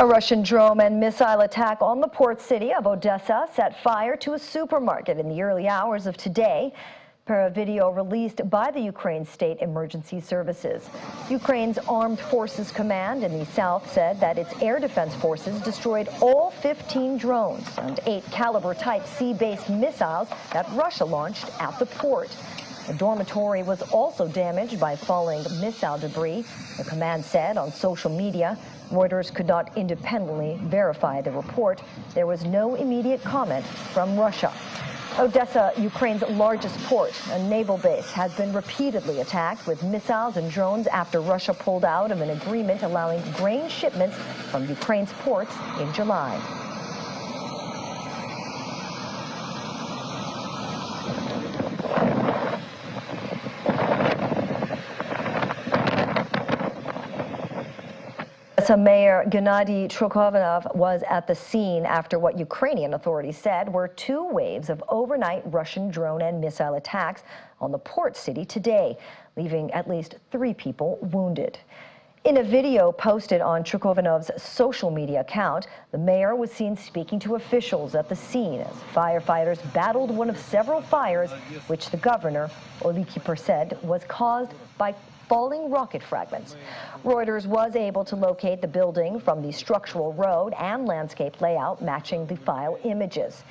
A Russian drone and missile attack on the port city of Odesa set fire to a supermarket in the early hours of today, per a video released by the Ukraine State Emergency Services. Ukraine's Armed Forces Command in the south said that its air defense forces destroyed all 15 drones and 8 caliber type sea-based missiles that Russia launched at the port. A dormitory was also damaged by falling missile debris, the command said on social media. Reuters could not independently verify the report. There was no immediate comment from Russia. Odesa, Ukraine's largest port, a naval base, has been repeatedly attacked with missiles and drones after Russia pulled out of an agreement allowing grain shipments from Ukraine's ports in July. Mayor Gennady Trukhanov was at the scene after what Ukrainian authorities said were 2 waves of overnight Russian drone and missile attacks on the port city today, leaving at least 3 people wounded. In a video posted on Trukhanov's social media account, the mayor was seen speaking to officials at the scene as firefighters battled one of several fires, which the governor, Odesa, said was caused by falling rocket fragments. Reuters was able to locate the building from the structural road and landscape layout matching the file images.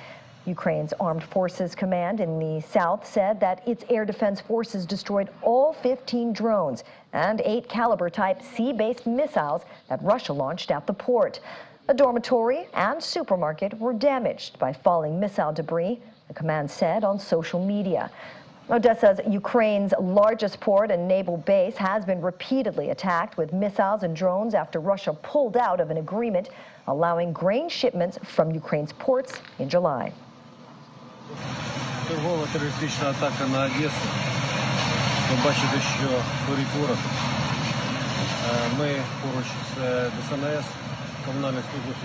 Ukraine's Armed Forces Command in the south said that its air defense forces destroyed all 15 drones and 8 caliber type sea-based missiles that Russia launched at the port. A dormitory and supermarket were damaged by falling missile debris, the command said on social media. Odesa's Ukraine's largest port and naval base has been repeatedly attacked with missiles and drones after Russia pulled out of an agreement allowing grain shipments from Ukraine's ports in July. Чергова терористична атака на Одесу. Ви бачите, що горить ворог. Ми поруч з ДСНС.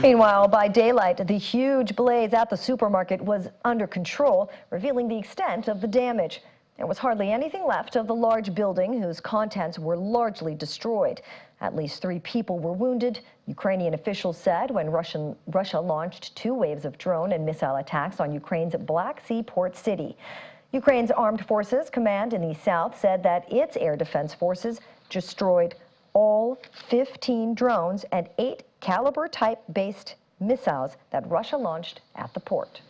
Meanwhile, by daylight, the huge blaze at the supermarket was under control, revealing the extent of the damage. There was hardly anything left of the large building whose contents were largely destroyed. At least 3 people were wounded, Ukrainian officials said, when Russia launched 2 waves of drone and missile attacks on Ukraine's Black Sea port city. Ukraine's Armed Forces Command in the south said that its air defense forces destroyed all 15 drones and 8 caliber type based missiles that Russia launched at the port.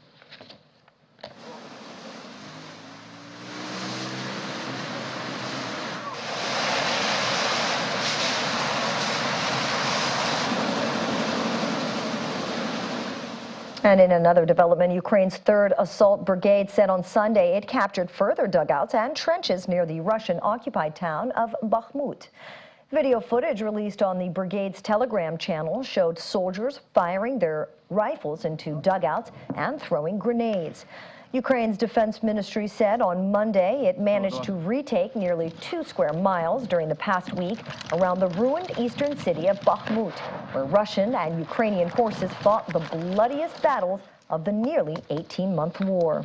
And in another development, Ukraine's 3rd Assault Brigade said on Sunday it captured further dugouts and trenches near the Russian-occupied town of Bakhmut. Video footage released on the brigade's Telegram channel showed soldiers firing their rifles into dugouts and throwing grenades. Ukraine's defense ministry said on Monday it managed to retake nearly 2 square miles during the past week around the ruined eastern city of Bakhmut, where Russian and Ukrainian forces fought the bloodiest battles of the nearly 18-month war.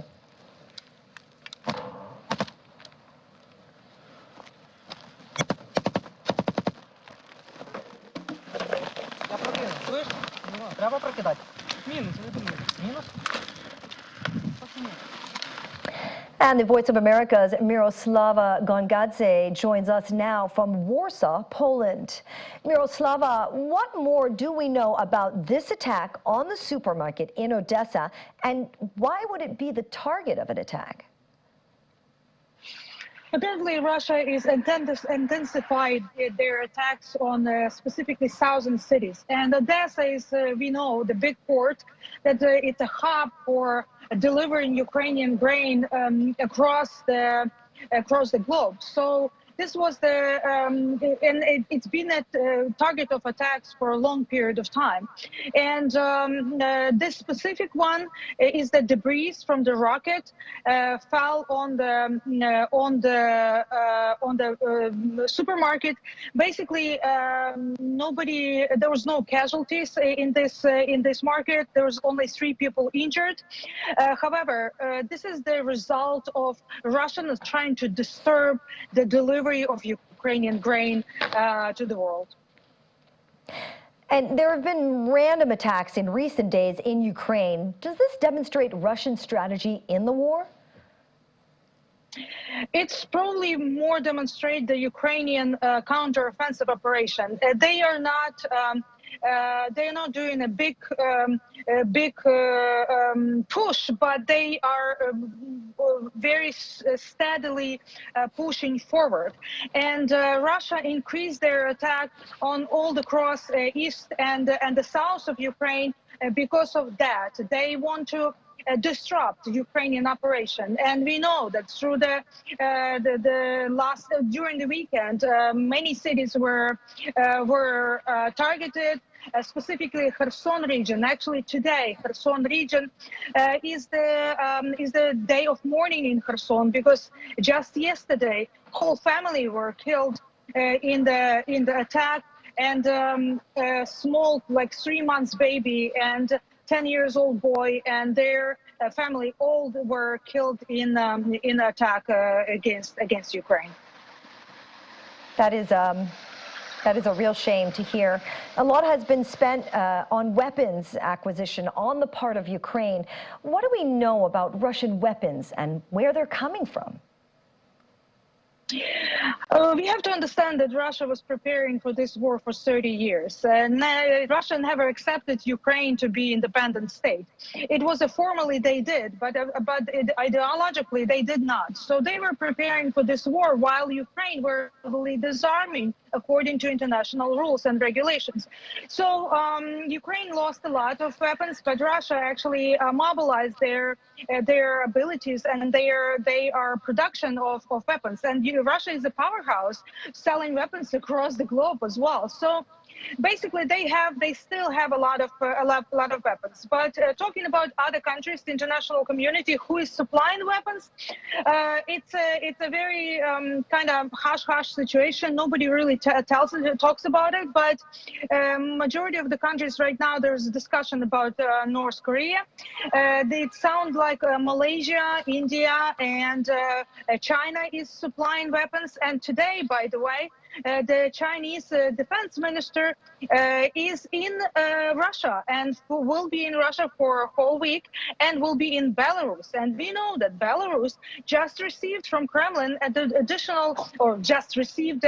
And the Voice of America's Miroslava Gongadze joins us now from Warsaw, Poland. Miroslava, what more do we know about this attack on the supermarket in Odesa, and why would it be the target of an attack? Apparently, Russia is intensified their attacks on specifically southern cities. And Odesa is, we know, the big port, that it's a hub for delivering Ukrainian grain across the globe. So this was it's been a target of attacks for a long period of time. And this specific one is the debris from the rocket fell on the supermarket. Basically, there was no casualties in this market. There was only 3 people injured. However, this is the result of Russians trying to disturb the delivery of Ukrainian grain to the world. And there have been random attacks in recent days in Ukraine. Does this demonstrate Russian strategy in the war? It's probably more demonstrate the Ukrainian counteroffensive operation. They're not doing a big push, but they are very steadily pushing forward. And Russia increased their attack on all the cross east and the south of Ukraine because of that. They want to disrupt Ukrainian operation, and we know that through the last during the weekend, many cities were targeted. Specifically, Kherson region. Actually, today, Kherson region is the day of mourning in Kherson, because just yesterday, whole family were killed in the attack, and a small, like 3 months baby and 10 years old boy and their family all were killed in the attack against Ukraine. That is a real shame to hear. A lot has been spent on weapons acquisition on the part of Ukraine. What do we know about Russian weapons and where they're coming from? We have to understand that Russia was preparing for this war for 30 years. Russia never accepted Ukraine to be an independent state. It was formally they did, but ideologically they did not. So they were preparing for this war while Ukraine were heavily disarming according to international rules and regulations. So Ukraine lost a lot of weapons, but Russia actually mobilized their abilities and their production of weapons. And Russia is a powerhouse selling weapons across the globe as well. So basically they still have a lot of weapons. But talking about other countries, the international community who is supplying weapons, it's a very kind of hush-hush situation. Nobody really talks about it, but majority of the countries right now, there's a discussion about North Korea. It sounds like Malaysia, India, and China is supplying weapons. And today, by the way, the Chinese defense minister is in Russia and will be in Russia for a whole week and will be in Belarus. And we know that Belarus just received from Kremlin just received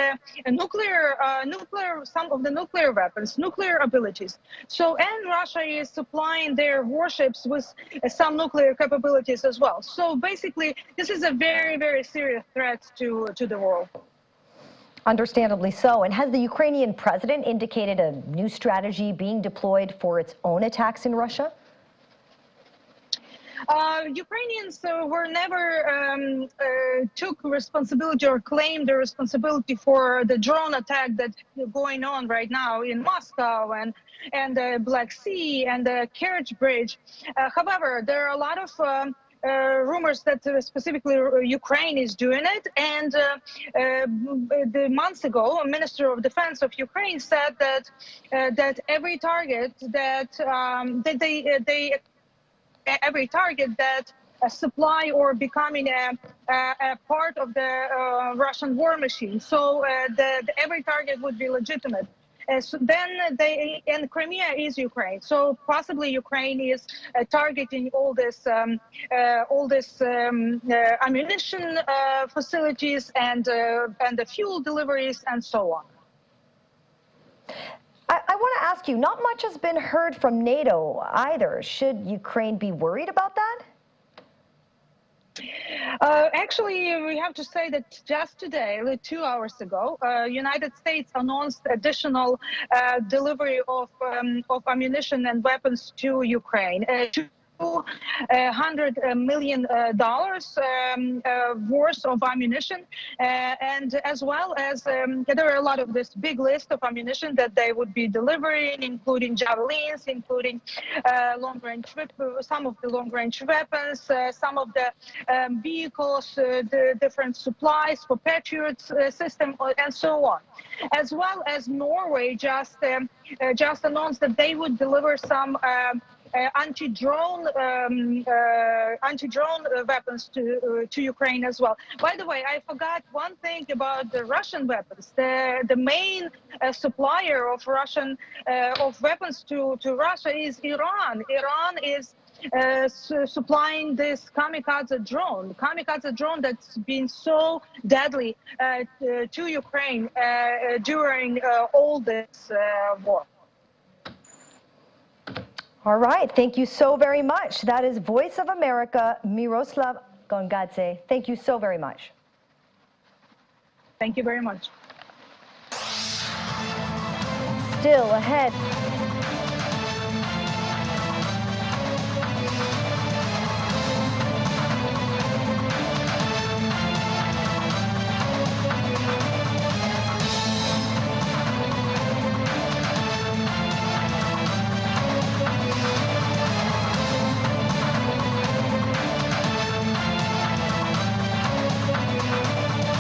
some of the nuclear weapons, nuclear abilities. So, and Russia is supplying their warships with some nuclear capabilities as well. So basically, this is a very, very serious threat to the world. Understandably so. And has the Ukrainian president indicated a new strategy being deployed for its own attacks in Russia? Ukrainians were never took responsibility or claimed the responsibility for the drone attack that's going on right now in Moscow and the Black Sea and the Kerch Bridge. However, there are a lot of rumors that specifically Ukraine is doing it, and the months ago, a minister of defense of Ukraine said that every target every target that supply or becoming a part of the Russian war machine. So every target would be legitimate. So then and Crimea is Ukraine. So possibly Ukraine is targeting all this ammunition facilities and the fuel deliveries and so on. I want to ask you, not much has been heard from NATO either. Should Ukraine be worried about that? Actually, we have to say that just today, like 2 hours ago, United States announced additional delivery of ammunition and weapons to Ukraine. $200 million worth of ammunition, and as well as there are a lot of this big list of ammunition that they would be delivering, including javelins, including some of the long-range weapons, some of the vehicles, the different supplies for Patriot system, and so on. As well as Norway just announced that they would deliver some anti-drone weapons to Ukraine as well. By the way, I forgot one thing about the Russian weapons. The main supplier of Russian of weapons to Russia is Iran. Iran is supplying this kamikaze drone that's been so deadly to Ukraine during all this war. All right, thank you so very much. That is Voice of America, Miroslav Gongadze. Thank you so very much. Thank you very much. Still ahead.